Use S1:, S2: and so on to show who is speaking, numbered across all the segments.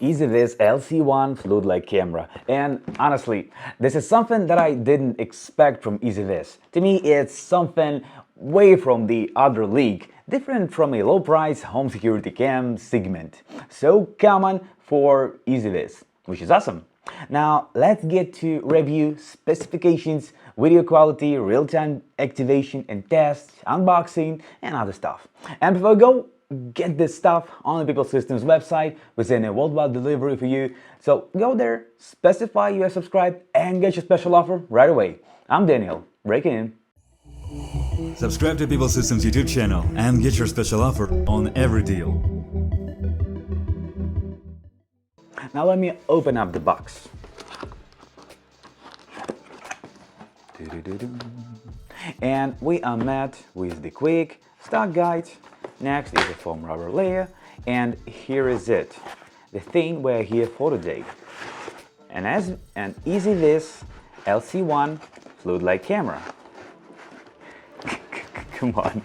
S1: EZVIZ LC1 floodlight camera, and honestly, this is something that I didn't expect from EZVIZ. To me, it's something way from the other league, different from a low-price home security cam segment. So common for EZVIZ, which is awesome. Now let's get to review, specifications, video quality, real-time activation and tests, unboxing and other stuff. And before I go, get this stuff on the People Systems website within a worldwide delivery for you. So go there, specify you are subscribed and get your special offer right away. I'm Daniel, breaking in.
S2: Subscribe to People Systems YouTube channel and get your special offer on every deal.
S1: Now let me open up the box. And we are met with the quick stock guide. Next is a foam rubber layer, and here is it, the thing we're here for today. And as an EZVIZ LC1 floodlight camera. Come on.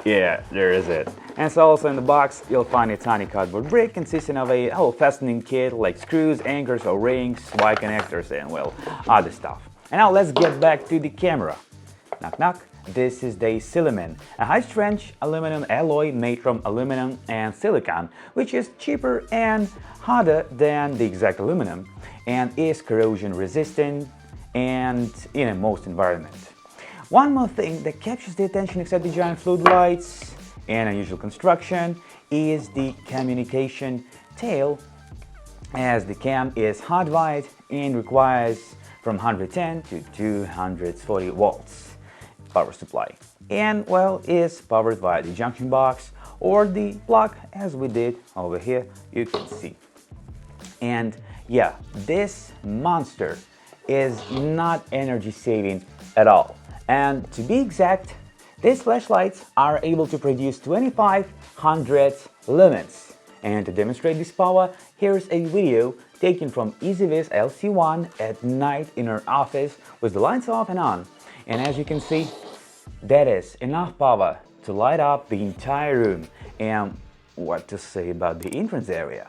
S1: Yeah, there is it. And so also in the box, you'll find a tiny cardboard brick consisting of a whole fastening kit like screws, anchors, O-rings, Y connectors, and well, other stuff. And now let's get back to the camera. Knock knock. This is the Silicon, a high-strength aluminum alloy made from aluminum and silicon, which is cheaper and harder than the exact aluminum, and is corrosion resistant and in most environments. One more thing that captures the attention except the giant floodlights and unusual construction is the communication tail, as the cam is hardwired and requires from 110 to 240 volts power supply, and well, is powered by the junction box or the plug, as we did over here, you can see. And yeah, this monster is not energy saving at all, and to be exact, these flashlights are able to produce 2500 lumens. And to demonstrate this power, here's a video taken from EZVIZ LC1 at night in her office with the lights off and on. And as you can see, that is enough power to light up the entire room. And what to say about the entrance area?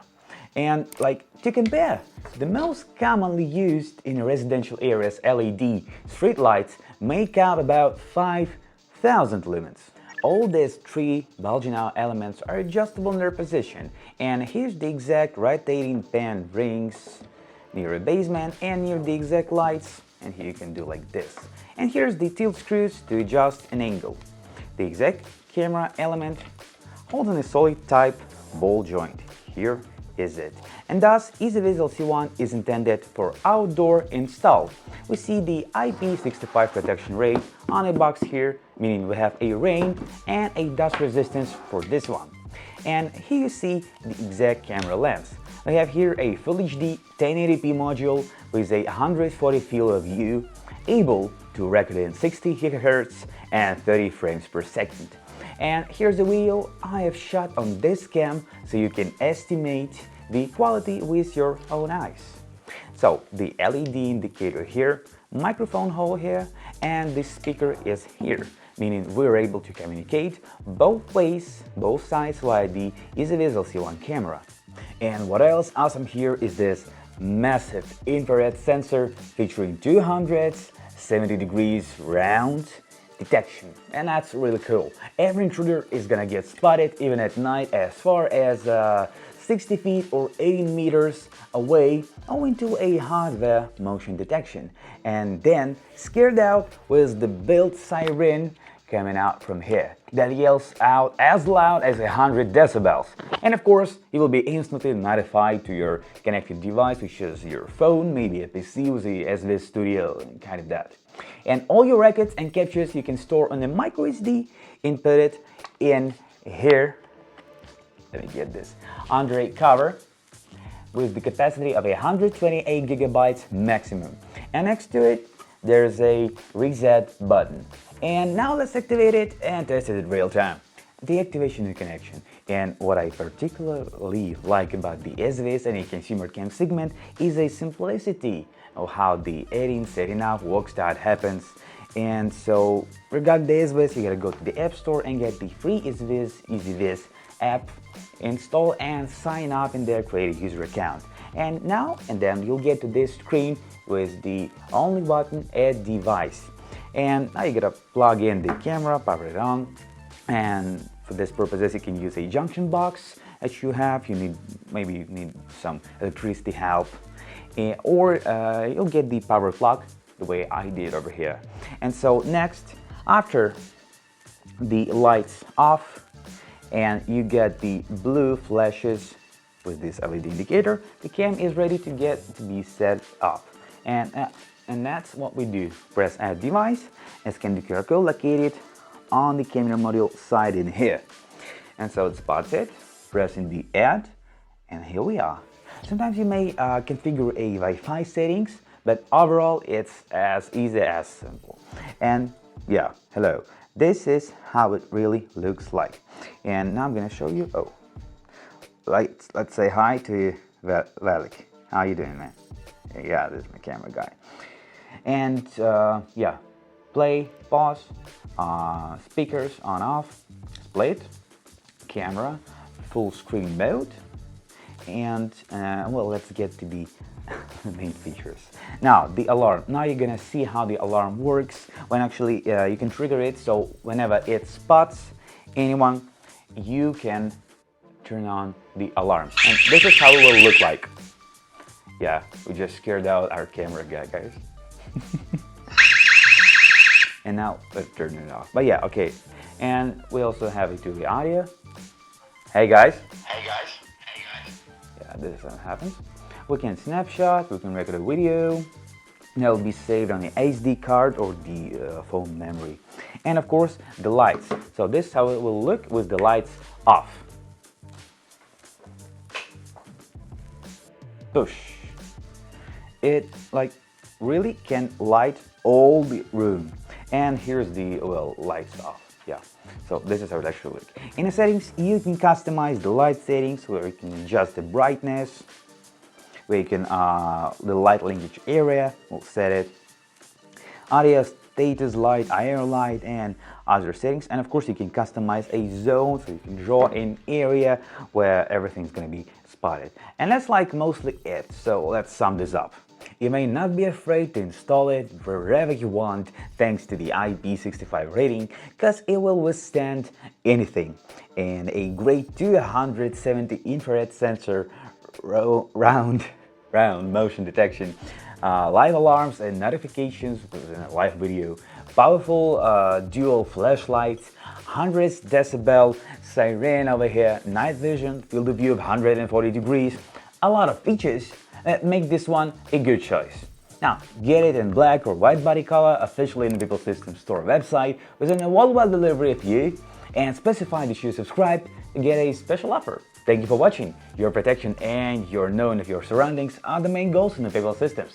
S1: And like, to compare, the most commonly used in residential areas LED street lights make up about 5,000 lumens. All these three bulging out elements are adjustable in their position, and here's the exact rotating band rings near a basement and near the exact lights, and here you can do like this. And here's the tilt screws to adjust an angle. The exact camera element holds on a solid type ball joint. Here is it. And thus, EZVIZ LC1 is intended for outdoor install. We see the IP65 protection rate on a box here, meaning we have a rain and a dust resistance for this one. And here you see the exact camera lens. We have here a Full HD 1080p module with a 140 field of view, able to record in 60 GHz and 30 frames per second. And here's the video I have shot on this cam, so you can estimate the quality with your own eyes. So the LED indicator here, microphone hole here, and the speaker is here, meaning we're able to communicate both ways, both sides via the EZVIZ LC1 camera. And what else awesome here is this massive infrared sensor featuring 270 degrees round detection, and that's really cool. Every intruder is gonna get spotted even at night as far as 60 feet or 80 meters away, owing to a hardware motion detection, and then scared out with the built siren coming out from here that yells out as loud as 100 decibels. And of course, you will be instantly notified to your connected device, which is your phone, maybe a PC with the EZVIZ Studio, and kind of that. And all your records and captures you can store on a micro SD and put it in here. Let me get this under a cover with the capacity of 128 gigabytes maximum. And next to it, there's a reset button. And now let's activate it and test it in real time. The activation and connection. And what I particularly like about the EZVIZ and a consumer cam segment is a simplicity of how the editing, setting up, work start happens. And so regarding the EZVIZ, you gotta go to the App Store and get the free EZVIZ app, install and sign up in their create a user account. And now and then you'll get to this screen with the only button, add device. And now you gotta plug in the camera, power it on, and for this purposes you can use a junction box that you have. Maybe you need some electricity help, or you'll get the power plug the way I did over here. And so next, after the lights off and you get the blue flashes with this LED indicator, the cam is ready to be set up. And that's what we do. Press add device and scan the QR code located on the camera module side in here. And so it spots it, pressing the add, and here we are. Sometimes you may configure a Wi-Fi settings, but overall it's as easy as simple. And yeah, hello. This is how it really looks like. And now I'm gonna show you, let's say hi to Velik. How you doing, man? Yeah, this is my camera guy. And yeah, play, pause, speakers on off, split, camera, full screen mode, and well, let's get to the main features. Now the alarm. Now you're gonna see how the alarm works when actually you can trigger it, so whenever it spots anyone you can turn on the alarm, and this is how it will look like. Yeah, we just scared out our camera guy, guys. And now let's turn it off. But yeah, okay. And we also have it to the audio. Hey guys. Hey guys. Hey guys. Yeah, this is what happens. We can snapshot, we can record a video. That will be saved on the SD card or the phone memory. And of course, the lights. So this is how it will look with the lights off. Push. It like really can light all the room. And here's the lights off. Yeah, so this is how it actually looks. In the settings you can customize the light settings, where you can adjust the brightness, where you can the light linkage area, we'll set it, audio status light, IR light, and other settings. And of course you can customize a zone, so you can draw an area where everything's going to be spotted. And that's like mostly it. So let's sum this up. You may not be afraid to install it wherever you want thanks to the IP65 rating, because it will withstand anything. And a great 270 infrared sensor, round motion detection, live alarms and notifications within a live video, powerful dual flashlights, 100 decibel siren over here, night vision, field of view of 140 degrees, a lot of features that make this one a good choice. Now, get it in black or white body color officially in the People System Store website within a worldwide delivery of you, and specify that you subscribe to get a special offer. Thank you for watching. Your protection and your knowing of your surroundings are the main goals in the People Systems.